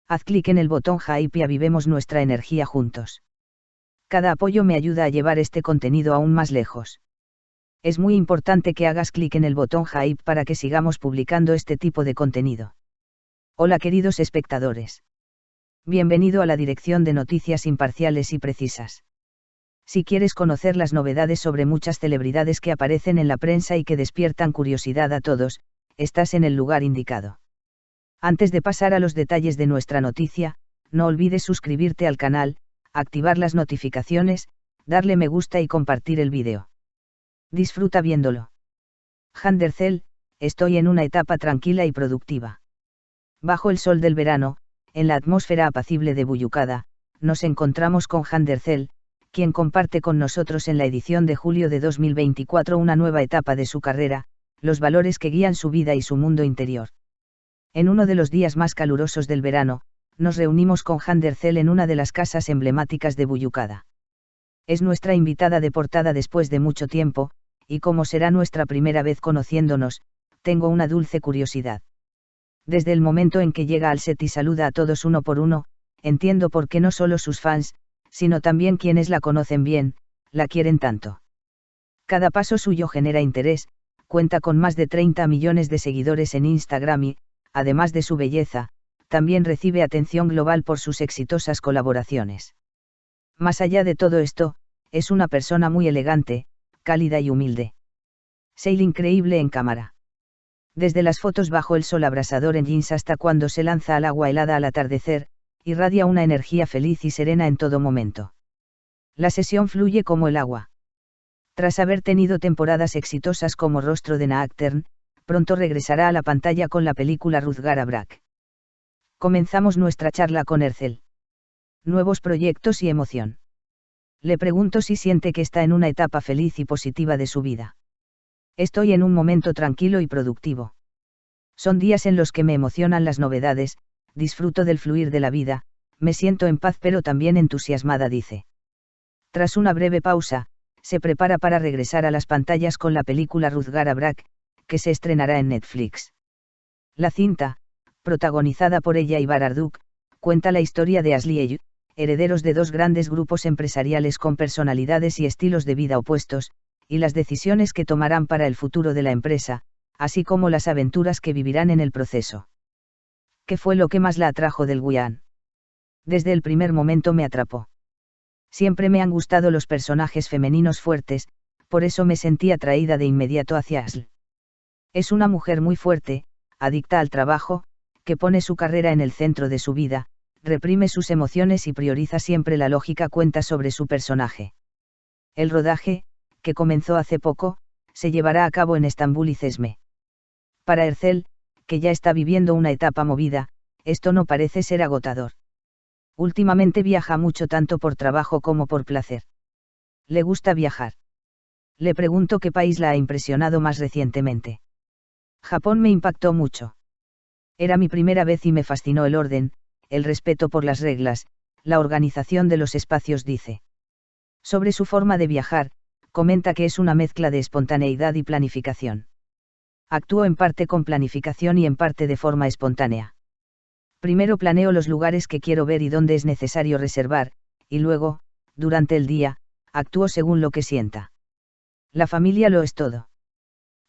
Haz clic en el botón Hype y avivemos nuestra energía juntos. Cada apoyo me ayuda a llevar este contenido aún más lejos. Es muy importante que hagas clic en el botón Hype para que sigamos publicando este tipo de contenido. Hola queridos espectadores. Bienvenido a la dirección de noticias imparciales y precisas. Si quieres conocer las novedades sobre muchas celebridades que aparecen en la prensa y que despiertan curiosidad a todos, estás en el lugar indicado. Antes de pasar a los detalles de nuestra noticia, no olvides suscribirte al canal, activar las notificaciones, darle me gusta y compartir el vídeo. Disfruta viéndolo. Handercel, estoy en una etapa tranquila y productiva. Bajo el sol del verano, en la atmósfera apacible de Buyukada, nos encontramos con Handercel, quien comparte con nosotros en la edición de julio de 2024 una nueva etapa de su carrera, los valores que guían su vida y su mundo interior. En uno de los días más calurosos del verano, nos reunimos con Handercel en una de las casas emblemáticas de Buyukada. Es nuestra invitada de portada después de mucho tiempo, y como será nuestra primera vez conociéndonos, tengo una dulce curiosidad. Desde el momento en que llega al set y saluda a todos uno por uno, entiendo por qué no solo sus fans, sino también quienes la conocen bien, la quieren tanto. Cada paso suyo genera interés, cuenta con más de 30 millones de seguidores en Instagram y, además de su belleza, también recibe atención global por sus exitosas colaboraciones. Más allá de todo esto, es una persona muy elegante, cálida y humilde. Sail increíble en cámara. Desde las fotos bajo el sol abrasador en jeans hasta cuando se lanza al agua helada al atardecer, irradia una energía feliz y serena en todo momento. La sesión fluye como el agua. Tras haber tenido temporadas exitosas como Rostro de Nocturne, pronto regresará a la pantalla con la película Rutger Hauer. Comenzamos nuestra charla con Ercel. Nuevos proyectos y emoción. Le pregunto si siente que está en una etapa feliz y positiva de su vida. Estoy en un momento tranquilo y productivo. Son días en los que me emocionan las novedades, disfruto del fluir de la vida, me siento en paz pero también entusiasmada, dice. Tras una breve pausa, se prepara para regresar a las pantallas con la película Rutger Hauer, que se estrenará en Netflix. La cinta, protagonizada por ella y Barduk, cuenta la historia de Ashley y Yu, herederos de dos grandes grupos empresariales con personalidades y estilos de vida opuestos, y las decisiones que tomarán para el futuro de la empresa, así como las aventuras que vivirán en el proceso. ¿Qué fue lo que más la atrajo del Guion? Desde el primer momento me atrapó. Siempre me han gustado los personajes femeninos fuertes, por eso me sentí atraída de inmediato hacia Ashley. Es una mujer muy fuerte, adicta al trabajo, que pone su carrera en el centro de su vida, reprime sus emociones y prioriza siempre la lógica, cuenta sobre su personaje. El rodaje, que comenzó hace poco, se llevará a cabo en Estambul y Cesme. Para Ercel, que ya está viviendo una etapa movida, esto no parece ser agotador. Últimamente viaja mucho tanto por trabajo como por placer. ¿Le gusta viajar? Le pregunto qué país la ha impresionado más recientemente. Japón me impactó mucho. Era mi primera vez y me fascinó el orden, el respeto por las reglas, la organización de los espacios, dice. Sobre su forma de viajar, comenta que es una mezcla de espontaneidad y planificación. Actúo en parte con planificación y en parte de forma espontánea. Primero planeo los lugares que quiero ver y dónde es necesario reservar, y luego, durante el día, actúo según lo que sienta. La familia lo es todo.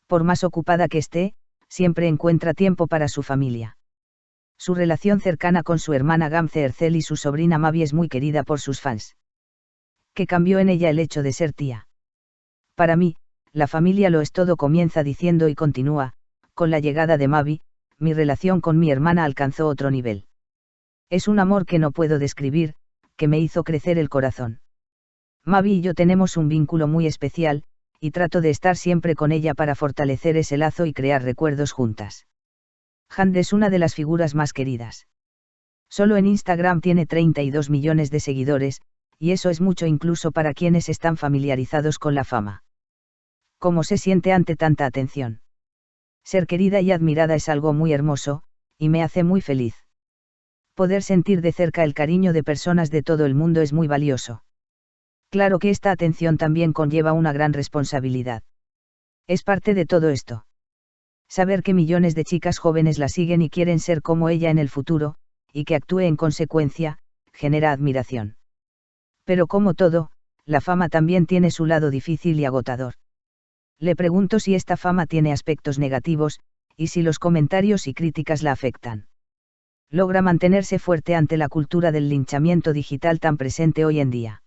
Por más ocupada que esté, siempre encuentra tiempo para su familia. Su relación cercana con su hermana Gamze Ercel y su sobrina Mavi es muy querida por sus fans. ¿Qué cambió en ella el hecho de ser tía? Para mí, la familia lo es todo, comienza diciendo y continúa, con la llegada de Mavi, mi relación con mi hermana alcanzó otro nivel. Es un amor que no puedo describir, que me hizo crecer el corazón. Mavi y yo tenemos un vínculo muy especial, y trato de estar siempre con ella para fortalecer ese lazo y crear recuerdos juntas. Hande es una de las figuras más queridas. Solo en Instagram tiene 32 millones de seguidores, y eso es mucho incluso para quienes están familiarizados con la fama. ¿Cómo se siente ante tanta atención? Ser querida y admirada es algo muy hermoso, y me hace muy feliz. Poder sentir de cerca el cariño de personas de todo el mundo es muy valioso. Claro que esta atención también conlleva una gran responsabilidad. Es parte de todo esto. Saber que millones de chicas jóvenes la siguen y quieren ser como ella en el futuro, y que actúe en consecuencia, genera admiración. Pero como todo, la fama también tiene su lado difícil y agotador. Le pregunto si esta fama tiene aspectos negativos, y si los comentarios y críticas la afectan. Logra mantenerse fuerte ante la cultura del linchamiento digital tan presente hoy en día.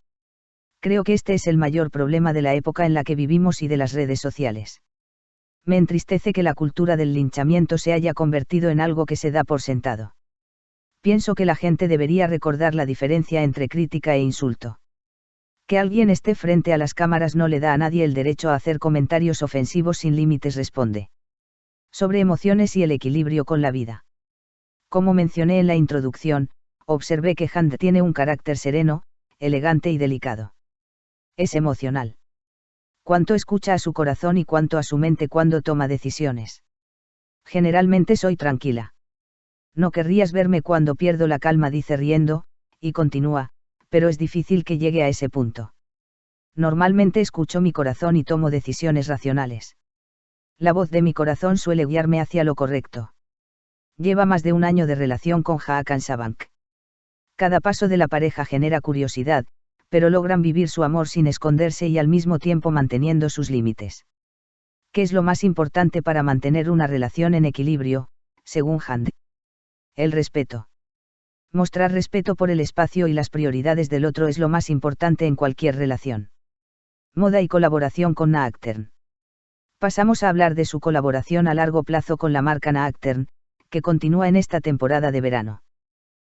Creo que este es el mayor problema de la época en la que vivimos y de las redes sociales. Me entristece que la cultura del linchamiento se haya convertido en algo que se da por sentado. Pienso que la gente debería recordar la diferencia entre crítica e insulto. Que alguien esté frente a las cámaras no le da a nadie el derecho a hacer comentarios ofensivos sin límites, responde. Sobre emociones y el equilibrio con la vida. Como mencioné en la introducción, observé que Hand tiene un carácter sereno, elegante y delicado. Es emocional. Cuánto escucha a su corazón y cuánto a su mente cuando toma decisiones. Generalmente soy tranquila. No querrías verme cuando pierdo la calma, dice riendo, y continúa, pero es difícil que llegue a ese punto. Normalmente escucho mi corazón y tomo decisiones racionales. La voz de mi corazón suele guiarme hacia lo correcto. Lleva más de un año de relación con Hakan Sabank. Cada paso de la pareja genera curiosidad, pero logran vivir su amor sin esconderse y al mismo tiempo manteniendo sus límites. ¿Qué es lo más importante para mantener una relación en equilibrio, según Hand? El respeto. Mostrar respeto por el espacio y las prioridades del otro es lo más importante en cualquier relación. Moda y colaboración con Naaktern. Pasamos a hablar de su colaboración a largo plazo con la marca Naaktern, que continúa en esta temporada de verano.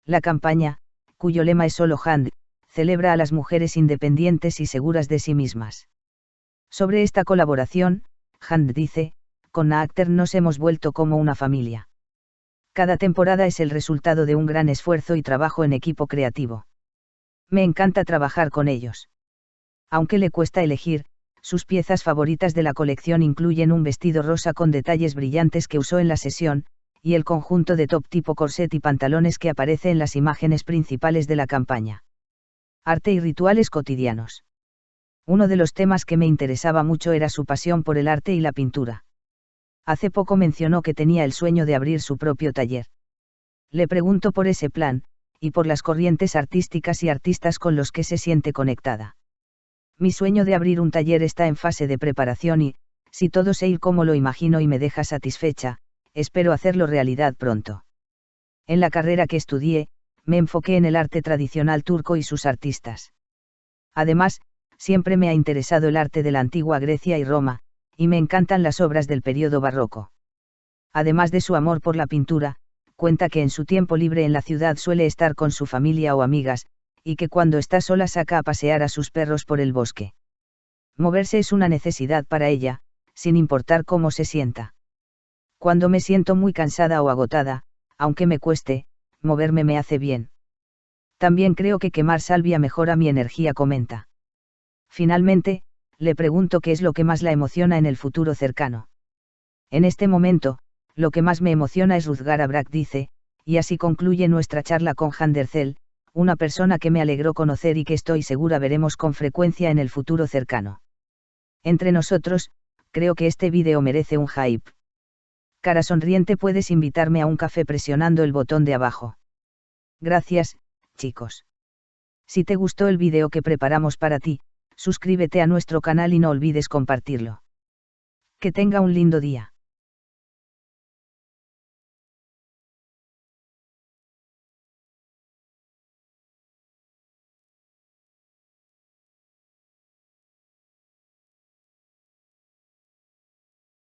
La campaña, cuyo lema es Solo Hand, celebra a las mujeres independientes y seguras de sí mismas. Sobre esta colaboración, Hand dice, con Naaktern nos hemos vuelto como una familia. Cada temporada es el resultado de un gran esfuerzo y trabajo en equipo creativo. Me encanta trabajar con ellos. Aunque le cuesta elegir, sus piezas favoritas de la colección incluyen un vestido rosa con detalles brillantes que usó en la sesión, y el conjunto de top tipo corset y pantalones que aparece en las imágenes principales de la campaña. Arte y rituales cotidianos. Uno de los temas que me interesaba mucho era su pasión por el arte y la pintura. Hace poco mencionó que tenía el sueño de abrir su propio taller. Le pregunto por ese plan, y por las corrientes artísticas y artistas con los que se siente conectada. Mi sueño de abrir un taller está en fase de preparación y, si todo se irá como lo imagino y me deja satisfecha, espero hacerlo realidad pronto. En la carrera que estudié, me enfoqué en el arte tradicional turco y sus artistas. Además, siempre me ha interesado el arte de la antigua Grecia y Roma, y me encantan las obras del período barroco. Además de su amor por la pintura, cuenta que en su tiempo libre en la ciudad suele estar con su familia o amigas, y que cuando está sola saca a pasear a sus perros por el bosque. Moverse es una necesidad para ella, sin importar cómo se sienta. Cuando me siento muy cansada o agotada, aunque me cueste, moverme me hace bien. También creo que quemar salvia mejora mi energía, comenta. Finalmente, le pregunto qué es lo que más la emociona en el futuro cercano. En este momento, lo que más me emociona es Ruzgar Abrak, dice, y así concluye nuestra charla con Handercel, una persona que me alegró conocer y que estoy segura veremos con frecuencia en el futuro cercano. Entre nosotros, creo que este vídeo merece un hype. Cara sonriente, puedes invitarme a un café presionando el botón de abajo. Gracias, chicos. Si te gustó el vídeo que preparamos para ti, suscríbete a nuestro canal y no olvides compartirlo. Que tenga un lindo día.